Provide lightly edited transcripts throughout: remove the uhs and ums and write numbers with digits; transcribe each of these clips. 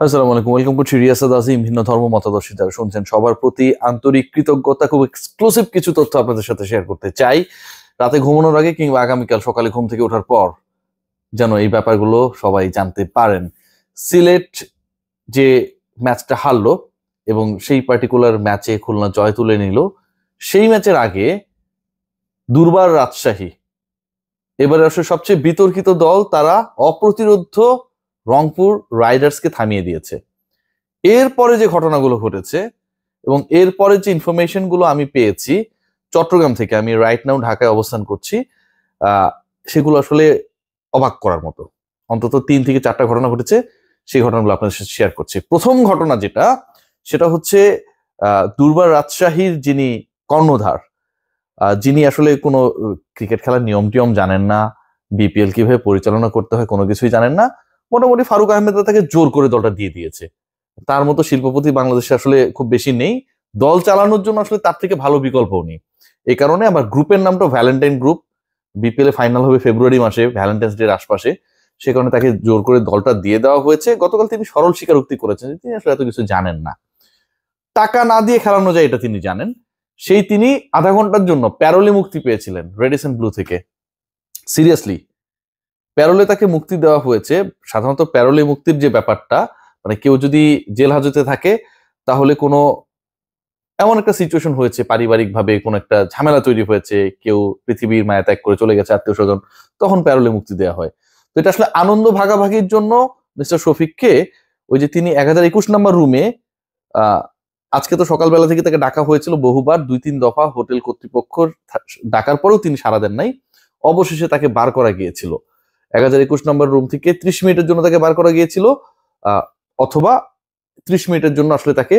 আসসালামু আলাইকুম, ওয়েলকাম করছি রিয়াসাদ আজিম। ভিন্ন ধর্ম মতাদর্শী যারা শুনছেন সবার প্রতি আন্তরিক কৃতজ্ঞতা। খুব এক্সক্লুসিভ কিছু তথ্য আপনাদের সাথে শেয়ার করতে চাই। রাতে ঘুমানোর আগে কিংবা আগামীকাল সকালে ঘুম থেকে ওঠার পর যেন এই ব্যাপারগুলো সবাই জানতে পারেন। সিলেট যে ম্যাচটা হারলো এবং সেই পার্টিকুলার ম্যাচে খুলনা জয় তুলে নিল, সেই ম্যাচের আগে দুর্বার রাজশাহী এবারে আসলে সবচেয়ে বিতর্কিত দল, তারা অপ্রতিরোধ্য রংপুর রাইডার্সকে থামিয়ে দিয়েছে। এরপরে যে ঘটনাগুলো ঘটেছে এবং এরপরে যে ইনফরমেশন গুলো আমি পেয়েছি চট্টগ্রাম থেকে, আমি রাইট নাও ঢাকায় অবস্থান করছি, সেগুলো আসলে অবাক করার মতো। অন্তত 3 থেকে 4টা ঘটনা ঘটেছে, সেই ঘটনাগুলো আপনাদের সাথে শেয়ার করছি। প্রথম ঘটনা যেটা, সেটা হচ্ছে দুর্বার রাজশাহীর যিনি কর্ণধার, যিনি আসলে কোনো ক্রিকেট খেলার নিয়ম টিয়ম জানেন না, বিপিএল কিভাবে পরিচালনা করতে হয় কোনো কিছুই জানেন না, মোটামুটি ফারুক আহমেদ তাকে জোর করে দলটা দিয়ে দিয়েছে। তার মতো শিল্পপতি বাংলাদেশে আসলে খুব বেশি নেই, দল চালানোর জন্য আসলে তার থেকে ভালো বিকল্পও নেই। এই কারণে আবার গ্রুপের নামটা ভ্যালেন্টাইন গ্রুপ। বিপিএল এ ফাইনাল হবে ফেব্রুয়ারি মাসে, ভ্যালেন্টাইন্স ডে এর আশপাশে, সে কারণে তাকে জোর করে দলটা দিয়ে দেওয়া হয়েছে। গতকাল তিনি সরল স্বীকারোক্তি করেছেন যে তিনি আসলে এত কিছু জানেন না, টাকা না দিয়ে খেলানো যায় এটা তিনি জানেন। তিনি আধা ঘন্টার জন্য প্যারোলে মুক্তি পেয়েছিলেন রেডিসন ব্লু থেকে। সিরিয়াসলি, প্যারোলে তাকে মুক্তি দেওয়া হয়েছে। সাধারণত প্যারোলে মুক্তির যে ব্যাপারটা, মানে কেউ যদি জেল হাজতে থাকে তাহলে কোনো এমন একটা সিচুয়েশন হয়েছে, পারিবারিক ভাবে কোনো একটা ঝামেলা তৈরি হয়েছে, কেউ পৃথিবীর মায়া ত্যাগ করে চলে গেছে আত্মীয় স্বজন, তখন প্যারোলে মুক্তি দেওয়া হয়। তো এটা আসলে আনন্দ ভাগাভাগির জন্য মিস্টার শফিককে, ওই যে তিনি 1021 নম্বর রুমে, আজকে তো সকালবেলা থেকে তাকে ডাকা হয়েছিল বহুবার, 2-3 দফা হোটেল কর্তৃপক্ষ ডাকার পরেও তিনি সাড়া দেন নাই। অবশেষে তাকে বার করা গিয়েছিল 1021 নম্বর রুম থেকে। 30 মিনিটের জন্য তাকে বার করা গিয়েছিল, অথবা 30 মিনিটের জন্য আসলে তাকে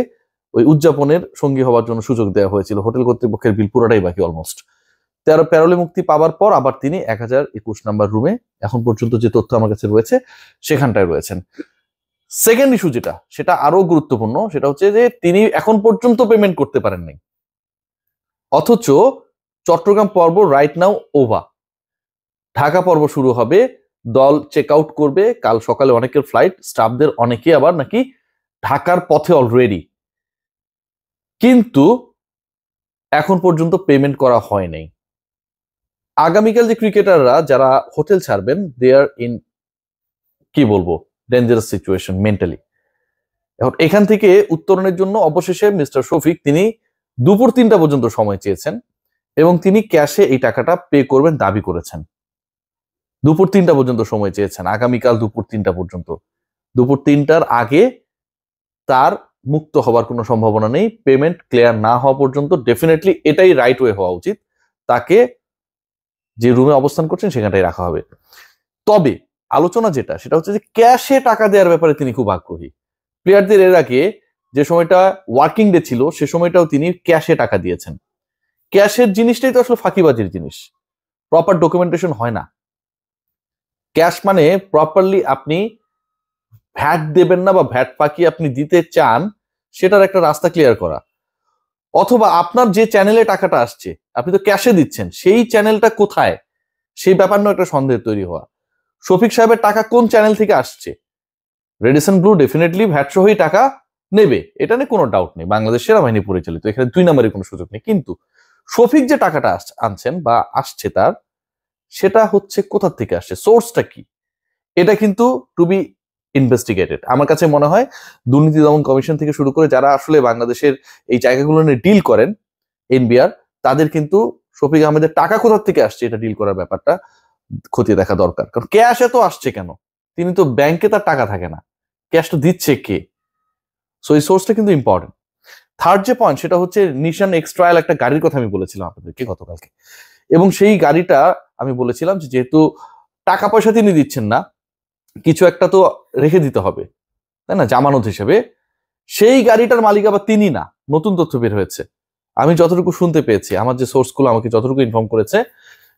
ওই উদযাপনের সঙ্গী হওয়ার জন্য সুযোগ দেওয়া হয়েছিল। হোটেল কর্তৃপক্ষের বিল পুরোটাই বাকি, অলমোস্ট। প্যারোলে মুক্তি পাওয়ার পর আবার তিনি 1021 নম্বর রুমে, এখন পর্যন্ত যে তথ্য আমার কাছে রয়েছে, সেখানটায় রয়েছেন। সেকেন্ড ইস্যু যেটা, সেটা আরো গুরুত্বপূর্ণ, সেটা হচ্ছে যে তিনি এখন পর্যন্ত পেমেন্ট করতে পারেন নাই, অথচ চট্টগ্রাম পর্ব রাইট নাও ওভার, ঢাকা পর্ব শুরু হবে, দল চেক আউট করবে কাল সকালে। অনেকের ফ্লাইট, স্টাফদের অনেকে আবার নাকি ঢাকার পথে অলরেডি, কিন্তু এখন পর্যন্ত পেমেন্ট করা হয় নাই। আগামীকাল যে ক্রিকেটাররা যারা হোটেল ছাড়বেন, দে আর ইন, কি বলবো, ডেঞ্জারাস সিচুয়েশন মেন্টালি। এখন এখান থেকে উত্তরণের জন্য অবশেষে মিস্টার শফিক তিনি দুপুর 3টা পর্যন্ত সময় চেয়েছেন এবং তিনি ক্যাশে এই টাকাটা পে করবেন দাবি করেছেন। দুপুর 3টা পর্যন্ত সময় চেয়েছেন, আগামীকাল দুপুর 3টা পর্যন্ত। দুপুর 3টার আগে তার মুক্ত হবার কোনো সম্ভাবনা নেই। পেমেন্ট ক্লিয়ার না হওয়া পর্যন্ত ডেফিনেটলি এটাই রাইট ওয়ে হওয়া উচিত, তাকে যে রুমে অবস্থান করছেন সেখানটাই রাখা হবে। তবে আলোচনা যেটা, সেটা হচ্ছে যে ক্যাশে টাকা দেওয়ার ব্যাপারে তিনি খুব আগ্রহী। প্লেয়ারদের এর আগে যে সময়টা ওয়ার্কিং ডে ছিল, সে সময়টাও তিনি ক্যাশে টাকা দিয়েছেন। ক্যাশের জিনিসটাই তো আসলে ফাঁকিবাজির জিনিস, প্রপার ডকুমেন্টেশন হয় না। ক্যাশ মানে প্রপারলি আপনি ভ্যাট দেবেন না, বা ভ্যাট ফাঁকি আপনি দিতে চান, সেটার একটা রাস্তা ক্লিয়ার করা। অথবা আপনার যে চ্যানেলে টাকাটা আসছে, আপনি তো ক্যাশে দিচ্ছেন, সেই চ্যানেলটা কোথায়, সেই ব্যাপার নিয়ে একটা সন্দেহ তৈরি হওয়া। শফিক সাহেবের টাকা কোন চ্যানেল থেকে আসছে? রেডিসন ব্লু ডেফিনেটলি ভ্যাট সহই টাকা নেবে, এটা নিয়ে কোনো ডাউট নেই, বাংলাদেশ সেনাবাহিনী পরিচালিত, এখানে 2 নম্বরের কোনো সুযোগ নেই। কিন্তু শফিক যে টাকাটা আনছেন বা আসছে তার, সেটা হচ্ছে কোথা থেকে আসছে, সোর্সটা কি, এটা কিন্তু টু বি ইনভেস্টিগেটেড। আমার কাছে মনে হয় দুর্নীতি দমন কমিশন থেকে শুরু করে যারা আসলে বাংলাদেশের এই জায়গাগুলো নিয়ে ডিল করেন, এনবিআর, তাদের কিন্তু শফিক আহমেদের টাকা কোথা থেকে আসছে এটা ডিল করার ব্যাপারটা খতিয়ে দেখা দরকার। কারণ ক্যাশ এত আসছে কেন? তিনি তো ব্যাংকে, তার টাকা থাকে না, ক্যাশটা দিচ্ছে কে? সো এই সোর্সটা কিন্তু ইম্পর্টেন্ট। থার্ড যে পয়েন্ট, সেটা হচ্ছে নিশান এক্সট্রায়াল একটা গাড়ির কথা আমি বলেছিলাম আপনাদেরকে গতকালকে, এবং সেই গাড়িটা আমি বলেছিলাম যে যেহেতু টাকা পয়সা তিনি দিচ্ছেন না, কিছু একটা তো রেখে দিতে হবে, তাই না, জামানত হিসেবে। সেই গাড়িটার মালিক আবার তিনি না, নতুন তথ্য বের হয়েছে। আমি যতটুকু শুনতে পেয়েছি, আমার যে সোর্সগুলো আমাকে যতটুকু ইনফর্ম করেছে,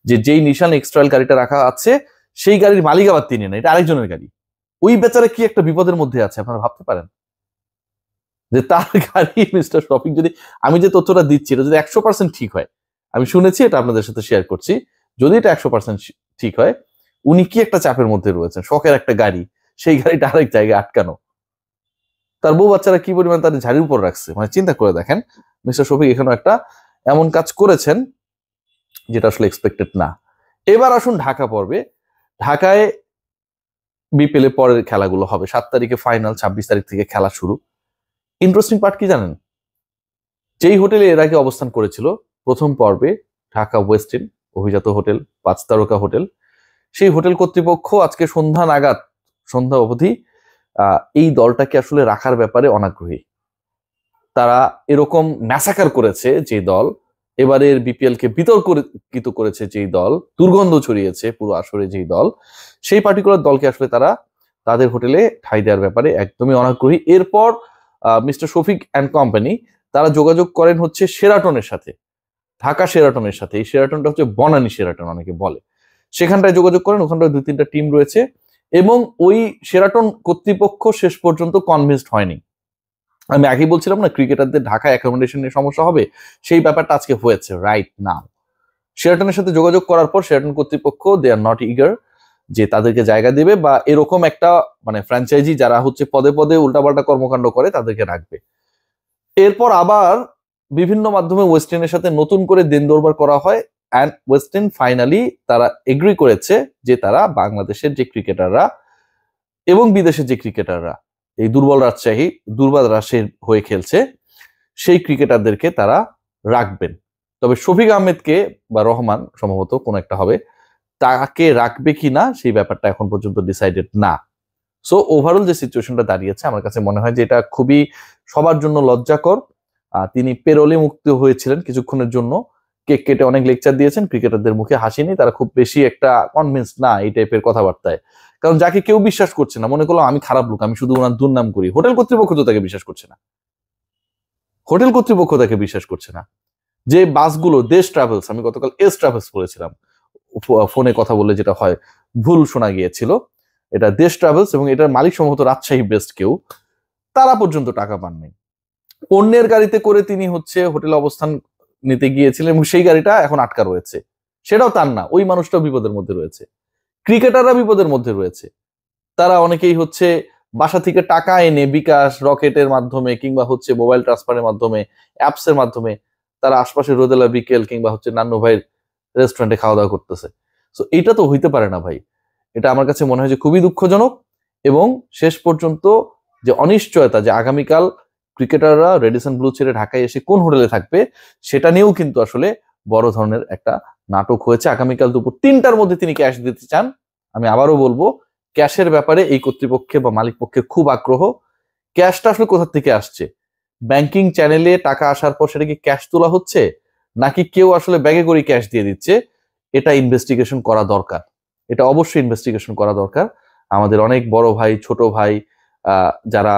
যে যেই নিশান এক্সট্রায়াল গাড়িটা রাখা আছে, সেই গাড়ির মালিক আবার তিনি না, এটা আরেকজনের গাড়ি। ওই বেচারা কি একটা বিপদের মধ্যে আছে আপনারা ভাবতে পারেন, যে তার গাড়ি মিস্টার শফিক, যদি আমি যে তথ্যটা দিচ্ছি এটা যদি 100% ঠিক হয়, আমি শুনেছি, এটা আপনাদের সাথে শেয়ার করছি, যদি এটা 100% ঠিক হয়, উনি কি একটা চাপের মধ্যে রয়েছেন। শখের একটা গাড়ি, সেই গাড়িটা আরেক জায়গায় আটকানো, তার বউ বাচ্চারা কি পরিমাণ তার ঝাড়ির উপর রাখছে, মানে চিন্তা করে দেখেন মিস্টার শফিক এখানে একটা এমন কাজ করেছেন যেটা আসলে এক্সপেক্টেড না। এবার আসুন ঢাকা পর্বে। ঢাকায় বিপিএল এর পরের খেলাগুলো হবে, 7 তারিখে ফাইনাল, 26 তারিখ থেকে খেলা শুরু। ইন্টারেস্টিং পার্ট কি জানেন? যেই হোটেলে এর আগে অবস্থান করেছিল প্রথম পর্বে, ঢাকা ওয়েস্টিন অভিজাত হোটেল, 5 তারকা হোটেল, সেই হোটেল কর্তৃপক্ষ আজকে সন্ধ্যা অবধি এই দলটাকে আসলে রাখার ব্যাপারে অনাগ্রহী। তারা এরকম ম্যাসাকার করেছে যে দল, এবারের বিপিএল কে বিতর্কিত করেছে যেই দল, দুর্গন্ধ ছড়িয়েছে পুরো আসরে যেই দল, সেই পার্টিকুলার দলকে আসলে তারা তাদের হোটেলে ঠাঁই দেওয়ার ব্যাপারে একদমই অনাগ্রহী। এরপর মিস্টার শফিক অ্যান্ড কোম্পানি তারা যোগাযোগ করেন হচ্ছে শেরাটনের সাথে, ঢাকা শেরাটনের সাথে। এই শেরাটনটা হচ্ছে বনানী শেরাটন অনেকে বলে, সেখানটায় যোগাযোগ করেন। ওখানটায় 2-3টা টিম রয়েছে এবং ওই শেরাটন কর্তৃপক্ষ শেষ পর্যন্ত কনভিন্সড হয়নি। আমি আগেই বলছিলাম না ক্রিকেটারদের ঢাকা অ্যাকোমোডেশন নিয়ে সমস্যা হবে, সেই ব্যাপারটা আজকে হয়েছে রাইট নাও। শেরাটনের সাথে যোগাযোগ করার পর শেরাটন কর্তৃপক্ষ দে আর নট ইগার যে তাদেরকে জায়গা দেবে বা এরকম একটা মানে ফ্র্যাঞ্চাইজি যারা হচ্ছে পদে পদে উল্টাপাল্টা কর্মকাণ্ড করে তাদেরকে রাখবে। এরপর আবার বিভিন্ন মাধ্যমে ওয়েস্টার্নের সাথে নতুন করে দিন দরবার করা হয় অ্যান্ড ওয়েস্টার্ন ফাইনালি তারা এগ্রি করেছে যে তারা বাংলাদেশের যে ক্রিকেটাররা এবং বিদেশের যে ক্রিকেটাররা এই দুর্বল রাজশাহীর হয়ে খেলছে সেই ক্রিকেটারদেরকে তারা রাখবেন। তবে শফিক আহমেদকে বা রহমান সম্ভবত কোন একটা হবে, তাকে রাখবে কি না সেই ব্যাপারটা এখন পর্যন্ত ডিসাইডেড না। সো ওভারঅল যে সিচুয়েশনটা দাঁড়িয়েছে আমার কাছে মনে হয় যে এটা খুবই সবার জন্য লজ্জাকর। তিনি পেরোলে মুক্ত হয়েছিলেন কিছুক্ষণের জন্য, কেক কেটে অনেক লেকচার দিয়েছেন, ক্রিকেটারদের মুখে হাসি নেই, তারা খুব বেশি একটা কনভিন্স না এই টাইপের কথাবার্তায়। কারণ যাকে কেউ বিশ্বাস করছে না, মনে করলো আমি খারাপ লোক, আমি শুধু ওনার দুর্নাম করি। হোটেল কর্তৃপক্ষ তো তাকে বিশ্বাস করছে না, হোটেল কর্তৃপক্ষ তাকে বিশ্বাস করছে না। যে বাসগুলো দেশ ট্রাভেলস, আমি গতকাল এস ট্রাভেলস বলেছিলাম, ফোনে কথা বলে যেটা হয় ভুল শোনা গিয়েছিল, এটা দেশ ট্রাভেলস এবং এটার মালিক সম্ভবত রাজশাহী বেস্ট কেউ, তারা পর্যন্ত টাকা পাননি। অন্যের গাড়িতে করে তিনি হচ্ছে হোটেলে অবস্থান নিতে গিয়েছিলেন এবং সেই গাড়িটা এখন আটকা রয়েছে, সেটাও তার না, ওই মানুষটাও বিপদের মধ্যে রয়েছে, ক্রিকেটাররা বিপদের মধ্যে রয়েছে। তারা অনেকেই হচ্ছে বাসা থেকে টাকা এনে বিকাশ রকেটের মাধ্যমে কিংবা হচ্ছে মোবাইল ট্রান্সফারের মাধ্যমে, অ্যাপস এর মাধ্যমে তারা আশপাশে রোদেলা বিকেল কিংবা হচ্ছে নান্নু ভাইয়ের রেস্টুরেন্টে খাওয়া দাওয়া করতেছে। তো এটা তো হইতে পারে না ভাই, এটা আমার কাছে মনে হয় যে খুবই দুঃখজনক। এবং শেষ পর্যন্ত যে অনিশ্চয়তা যে আগামীকাল ক্রিকেটাররা রেডিসন ব্লু ছেড়ে ঢাকায় এসে কোন হোটেলে থাকবে সেটা নিয়েও কিন্তু আসলে বড় ধরনের একটা নাটক হয়েছে। আগামীকাল দুপুর 3টার মধ্যে তিনি ক্যাশ দিতে চান। আমি আবারও বলবো ক্যাশের ব্যাপারে এই কর্তৃপক্ষের বা মালিক পক্ষের খুব আগ্রহ। ক্যাশটা আসলে কোথা থেকে আসছে, ব্যাংকিং চ্যানেলে টাকা আসার পর সেটা কি ক্যাশ তোলা হচ্ছে নাকি কেউ আসলে ব্যাগে করে ক্যাশ দিয়ে দিচ্ছে, এটা ইনভেস্টিগেশন করা দরকার, এটা অবশ্যই ইনভেস্টিগেশন করা দরকার। আমাদের অনেক বড় ভাই ছোট ভাই যারা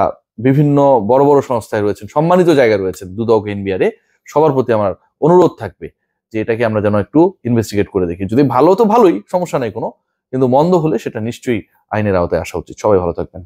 বিভিন্ন বড় বড় সংস্থায় রয়েছেন, সম্মানিত জায়গায় রয়েছেন দুদক এনবিআরে, সবার প্রতি আমার অনুরোধ থাকবে যে এটাকে আমরা যেন একটু ইনভেস্টিগেট করে দেখি। যদি ভালো তো ভালোই, সমস্যা নেই কোনো, কিন্তু মন্দ হলে সেটা নিশ্চয়ই আইনের আওতায় আসা উচিত। সবাই ভালো থাকবেন।